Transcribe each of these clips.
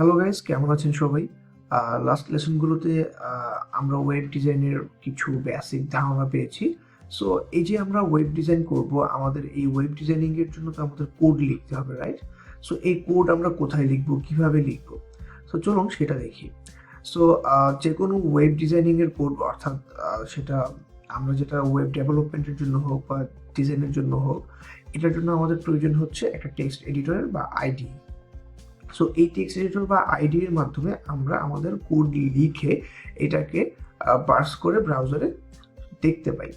Hello guys, কেমন আছেন সবাই? লাস্ট লেসনগুলোতে আমরা ওয়েব ডিজাইনের কিছু বেসিক ধারণা পেয়েছি। সো এই যে আমরা ওয়েব ডিজাইন করব, আমাদের এই ওয়েব ডিজাইনিং এর জন্য তো আমাদের কোড লিখতে হবে, রাইট? সো এই কোড আমরা কোথায় লিখব, কিভাবে লিখব? সো চলুন সেটা দেখি। সো যে কোনো ওয়েব ডিজাইনিং এর কোড, অর্থাৎ সেটা আমরা যেটা ওয়েব ডেভেলপমেন্টের জন্য হোক বা ডিজাইনের জন্য হোক, এটার জন্য আমাদের প্রয়োজন হচ্ছে একটা টেক্সট এডিটরের বা আইডি। সো এই টেক্সট এডিটর বা আইডি এর মাধ্যমে আমরা আমাদের কোড লিখে এটাকে পার্স করে ব্রাউজারে দেখতে পাই।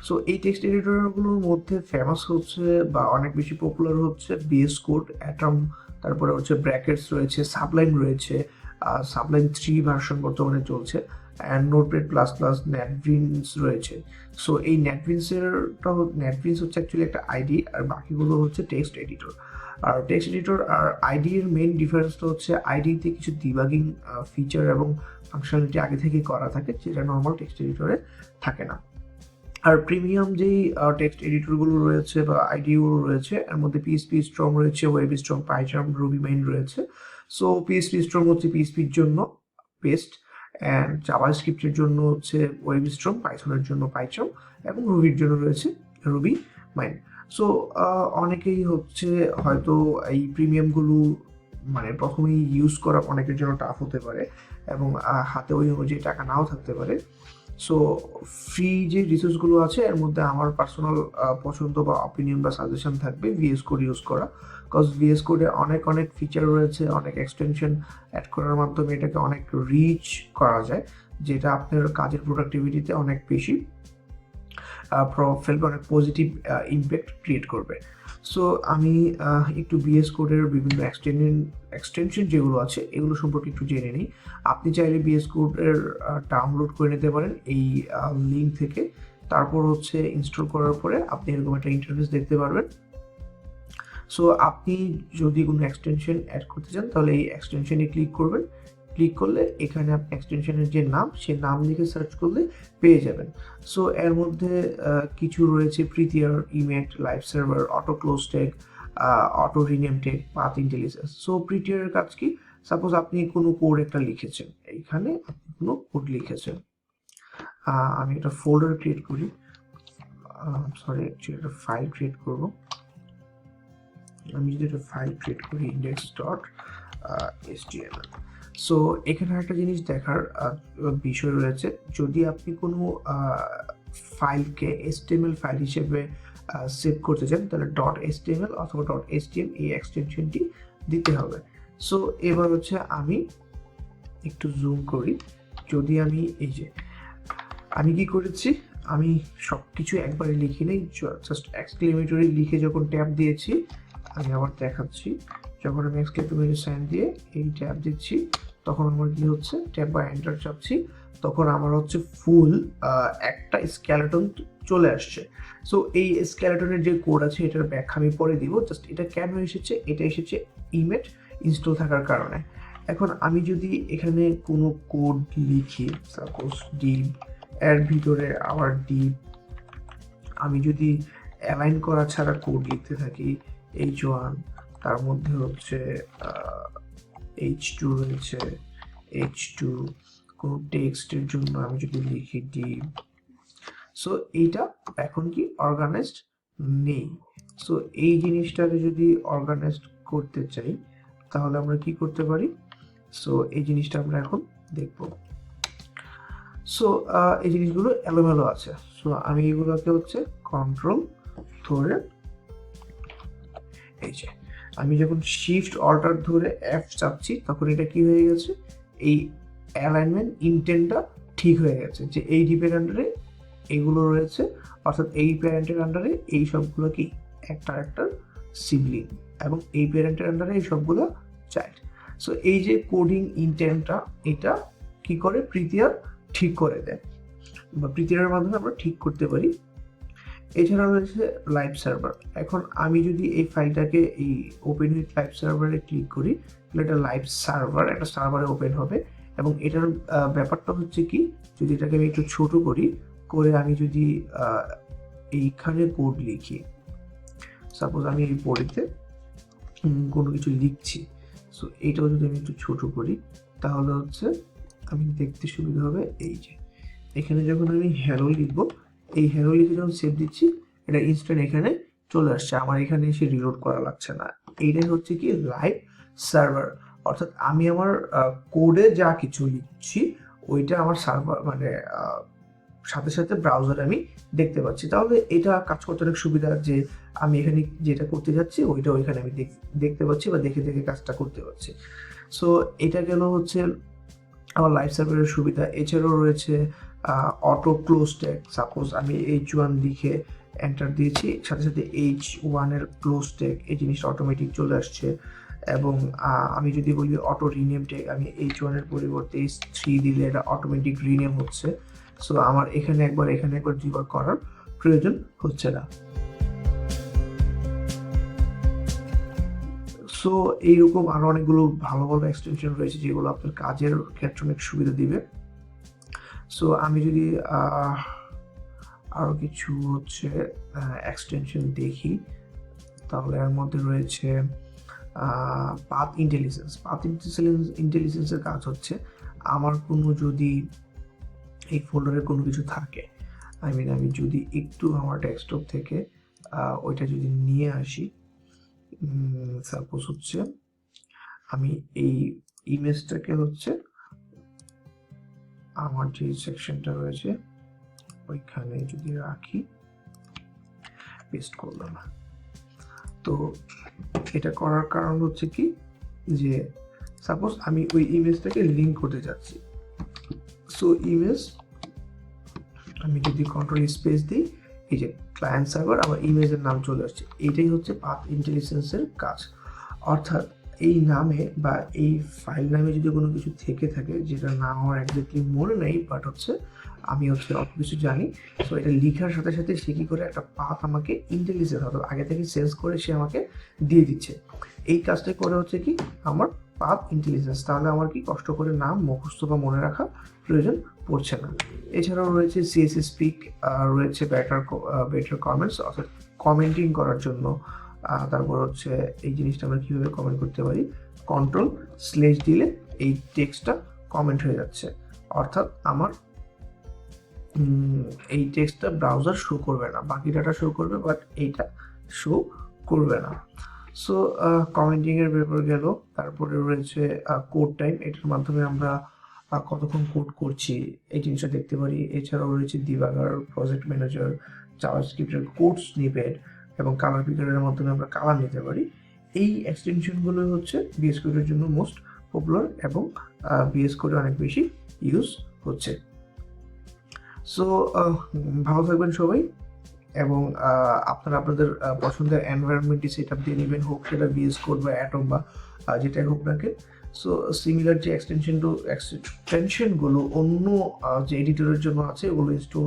সো এই টেক্সট এডিটরগুলোর মধ্যে ফেমাস হচ্ছে বা অনেক বেশি পপুলার হচ্ছে VS কোড, অ্যাটম, তারপরে হচ্ছে ব্র্যাকেটস রয়েছে, সাবলাইম রয়েছে, সাবলাইম 3 ভার্সন বর্তমানে চলছে, and notepad plus plus, NetBeans রয়েছে। সো এই নেটবিনস হচ্ছে অ্যাকচুয়ালি একটা আইডি, আর বাকিগুলো হচ্ছে টেক্সট এডিটর। আর টেক্সট এডিটর আর আইডি এর মেইন ডিফারেন্সটা হচ্ছে আইডিতে কিছু ডিবাগিং ফিচার এবং ফাংশনালিটি আগে থেকেই করা থাকে, যেটা নর্মাল টেক্সট এডিটরে থাকে না। আর প্রিমিয়াম যেই টেক্সট এডিটরগুলো রয়েছে বা আইডিগুলো রয়েছে, এর মধ্যে পিএইচপি স্ট্রং রয়েছে, web strong, PyCharm, Ruby main রয়েছে। সো পিএইচপি স্ট্রং হচ্ছে পিএইচপির জন্য বেস্ট, অ্যান্ড জাভাস্ক্রিপ্টের জন্য হচ্ছে ওয়েব স্ট্রং, পাইথনের জন্য পাইচার্ম, এবং রুবির জন্য রয়েছে রুবি মাইন। সো অনেকেই হচ্ছে হয়তো এই প্রিমিয়ামগুলো মানে প্রথমেই ইউজ করা অনেকের জন্য টাফ হতে পারে, এবং হাতে ওই অনুযায়ী টাকা নাও থাকতে পারে। সো ফ্রি যে রিসোর্সগুলো আছে এর মধ্যে আমার পার্সোনাল পছন্দ বা অপিনিয়ন বা সাজেশন থাকবে VS কোড ইউজ করা। বিকজ VS কোডে অনেক অনেক ফিচার রয়েছে, অনেক এক্সটেনশন অ্যাড করার মাধ্যমে এটাকে অনেক রিচ করা যায়, যেটা আপনার কাজের প্রোডাক্টিভিটিতে অনেক বেশি ফেলবে, অনেক পজিটিভ ইম্প্যাক্ট ক্রিয়েট করবে। সো আমি একটু VS কোডের বিভিন্ন এক্সটেনশন যেগুলো আছে এগুলো সম্পর্কে একটু জেনে নিই। আপনি চাইলে VS কোডের ডাউনলোড করে নিতে পারেন এই লিঙ্ক থেকে। তারপর হচ্ছে ইনস্টল করার পরে আপনি এরকম একটা ইন্টারফেস দেখতে পারবেন। সো আপনি যদি কোনো এক্সটেনশন অ্যাড করতে চান তাহলে এই এক্সটেনশনে ক্লিক করবেন। ক্লিক করলে এখানে আপনি এক্সটেনশনের যে নাম, সেই নাম লিখে সার্চ করলে পেয়ে যাবেন। সো এর মধ্যে কিছু রয়েছে Prettier, Emmet, live server, auto close tag, auto rename tag, path intelligence. So প্রিতিয়ারের কাজ কি? সাপোজ আপনি কোনো কোড একটা লিখেছেন, এইখানে আপনি কোনো কোড লিখেছেন, আমি একটা ফোল্ডার ক্রিয়েট করি, সরি অ্যাকচুয়ালি একটা ফাইল ক্রিয়েট করবো। আমি যদি একটা ফাইল ক্রিয়েট করি index.html। সো এখানে একটা জিনিস দেখার বিষয় রয়েছে, যদি আপনি কোনো ফাইলকে HTML ফাইল হিসেবে সেভ করতে চান তাহলে .html অথবা .htm এই এক্সটেনশনটি দিতে হবে। সো এবার হচ্ছে আমি একটু জুম করি, যদি আমি এই যে আমি কি করেছি, আমি সব কিছু একবারে লিখি নেই, জাস্ট এক্সক্লেমেটরি লিখে যখন ট্যাব দিয়েছি, আমি আবার দেখাচ্ছি, যখন আমি এক্সক্লেমেটরি সাইন দিয়ে এই ট্যাব দিচ্ছি তখন আমার কি হচ্ছে, ট্যাব বা এন্টার চাপছি, তখন আমার হচ্ছে ফুল একটা স্কেলেটন চলে আসছে। সো এই স্কেলেটনের যে কোড আছে এটার ব্যাখ্যা আমি পরে দিব, জাস্ট এটা কেন এসেছে, এটা এসেছে ইমেট ইনস্টল থাকার কারণে। এখন আমি যদি এখানে কোনো কোড লিখি, সাপোজ ডিপ, এর ভিতরে আবার ডিপ, আমি যদি অ্যালাইন করা ছাড়া কোড লিখতে থাকি, H1, তার মধ্যে হচ্ছে H2 রয়েছে, H2, কোনো টেক্সটের জন্য আমি যদি লিখি ডিপ, সো এইটা এখন কি অর্গানাইজড নেই। সো এই জিনিসটাকে যদি অর্গানাইজড করতে চাই তাহলে আমরা কি করতে পারি, সো এই জিনিসটা আমরা এখন দেখব। সো এই জিনিসগুলো এলোমেলো আছে, সো আমি এগুলোকে হচ্ছে কন্ট্রোল ধরে, এই যে আমি যখন শিফট অল্টার ধরে F চাপছি তখন এটা কি হয়ে গেছে, এই অ্যালাইনমেন্ট ইনটেন্টটা ঠিক হয়ে গেছে, যে এই ডিপের আন্ডারে এগুলো রয়েছে, অর্থাৎ এই প্যারেন্টের আন্ডারে এই সবগুলো কি একটা একটা সিবলিং, এবং এই প্যারেন্টের আন্ডারে এই সবগুলো চাইল্ড। সো এই যে কোডিং ইনটেন্টটা, এটা কি করে প্রীতিয়ার ঠিক করে দেয়, বা প্রীতিয়ারের মাধ্যমে আমরা ঠিক করতে পারি। এছাড়া রয়েছে লাইভ সার্ভার। এখন আমি যদি এই ফাইলটাকে এই ওপেন উইথ লাইভ সার্ভারে ক্লিক করি তাহলে এটা লাইভ সার্ভার, একটা সার্ভারে ওপেন হবে, এবং এটার ব্যাপারটা হচ্ছে কি, যদি এটাকে আমি একটু ছোট করি, করে আমি যদি এইখানে কোড লিখি, সাপোজ আমি এই বডিতে কোনো কিছু লিখছি, সো এইটাও যদি আমি একটু ছোট করি তাহলে হচ্ছে আমি দেখতে সুবিধা হবে। এই যে এখানে যখন আমি হ্যালো লিখবো, এই হ্যালো লিখে যখন সেভ দিচ্ছি এটা ইনস্ট্যান্ট এখানে চলে আসছে, আমার এখানে এসে রিলোড করা লাগছে না। এইটাই হচ্ছে কি লাইভ সার্ভার, অর্থাৎ আমি আমার কোডে যা কিছু লিখছি ওইটা আমার সার্ভার মানে সাথে সাথে ব্রাউজারে আমি দেখতে পাচ্ছি। তাহলে এটা কাজ করতে অনেক সুবিধা, যে আমি এখানে যেটা করতে যাচ্ছি ওইটা ওইখানে আমি দেখতে পাচ্ছি বা দেখে দেখে কাজটা করতে পারছি। সো এটা গেল হচ্ছে আমার লাইভ সার্ভারের সুবিধা। এছাড়াও রয়েছে অটো ক্লোজ ট্যাগ। সাপোজ আমি H1 লিখে এন্টার দিয়েছি, সাথে সাথে H1 এর ক্লোজ ট্যাগ এই জিনিসটা অটোমেটিক চলে আসছে। এবং আমি যদি বলি অটো রিনেম ট্যাগ, আমি H1 এর পরিবর্তে H3 দিলে এটা অটোমেটিক রিনেম হচ্ছে। সো আমার এখানে একবার দুইবার করার প্রয়োজন হচ্ছে না। সো এইরকম আরো অনেকগুলো ভালো ভালো এক্সটেনশন রয়েছে যেগুলো আপনার কাজের ক্ষেত্রে অনেক সুবিধা দিবে। সো আমি যদি আরো কিছু হচ্ছে এক্সটেনশন দেখি, তাহলে এর মধ্যে রয়েছে পাথ ইন্টেলিজেন্স। পাথ ইন্টেলিজেন্সের কাজ হচ্ছে আমার কোনো যদি এই ফোল্ডারে কোনো কিছু থাকে, আমি যদি একটু আমার ডেস্কটপ থেকে ওইটা যদি নিয়ে আসি, সাপোজ হচ্ছে আমি এই ইমেজটাকে হচ্ছে আমার যে সেকশনটা রয়েছে ওইখানে যদি রাখি, পেস্ট করলাম। তো এটা করার কারণ হচ্ছে কি, যে সাপোজ আমি ওই ইমেজটাকে লিঙ্ক করতে যাচ্ছি। সো ইমেজ আমি যদি কন্ট্রোল স্পেস দিই, এই যে ক্লায়েন্ট সার্ভার আমার ইমেজের নাম চলে আসছে। এইটাই হচ্ছে পাথ ইন্টেলিজেন্সের কাজ। অর্থাৎ এই নামে বা এই ফাইল নামে যদি কোনো কিছু থেকে থাকে যেটা না আমার একজাক্টলি মনে নেই, বাট হচ্ছে আমি হচ্ছে অল্প কিছু জানি, সো এটা লেখার সাথে সাথে সে কি করে একটা পাথ আমাকে ইন্টেলিজেন্স অর্থাৎ আগে থেকে সেন্স করে সে আমাকে দিয়ে দিচ্ছে। এই কাজটা করে হচ্ছে কি আমার পাথ ইন্টেলিজেন্স। তাহলে আমার কি কষ্ট করে নাম মুখস্থ বা মনে রাখা প্রয়োজন পড়ছে না। এছাড়াও রয়েছে CSS পিক, রয়েছে বেটার কমেন্টস অর্থাৎ কমেন্টিং করার জন্য। তারপর হচ্ছে এই জিনিসটা আমরা কীভাবে কমেন্ট করতে পারি, কন্ট্রোল/ দিলে এই টেক্সটটা কমেন্ট হয়ে যাচ্ছে, অর্থাৎ আমার এই টেক্সটটা ব্রাউজার শো করবে না, বাকি ডাটা শো করবে বাট এইটা শো করবে না। সো কমেন্টিং এর ব্যাপার গেল। তারপরে রয়েছে কোড টাইম, এটার মাধ্যমে আমরা কতক্ষণ কোড করছি এই জিনিসটা দেখতে পারি। এছাড়াও রয়েছে ডিবাগার, প্রজেক্ট ম্যানেজার, জাভাস্ক্রিপ্টের কোড স্নিপেট এবং কালার পিকারের মাধ্যমে আমরা কালার নিতে পারি। এই এক্সটেনশনগুলো হচ্ছে VS কোডের জন্য মোস্ট পপুলার এবং VS কোডে অনেক বেশি ইউজ হচ্ছে। সো ভালো থাকবেন সবাই, এবং আপনারা আপনাদের পছন্দের এনভায়রনমেন্টটি সেট আপ দিয়ে নেবেন, হোক সেটা VS কোড বা অ্যাটম বা যেটাই হোক না কেন। সো সিমিলার যে এক্সটেনশনগুলো অন্য যে এডিটরের জন্য আছে ওগুলো ইনস্টল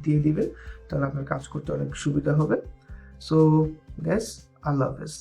দিয়ে দিবেন, তাহলে আপনার কাজ করতে অনেক সুবিধা হবে। সো গ্যাস, আল্লাহ হাফেজ।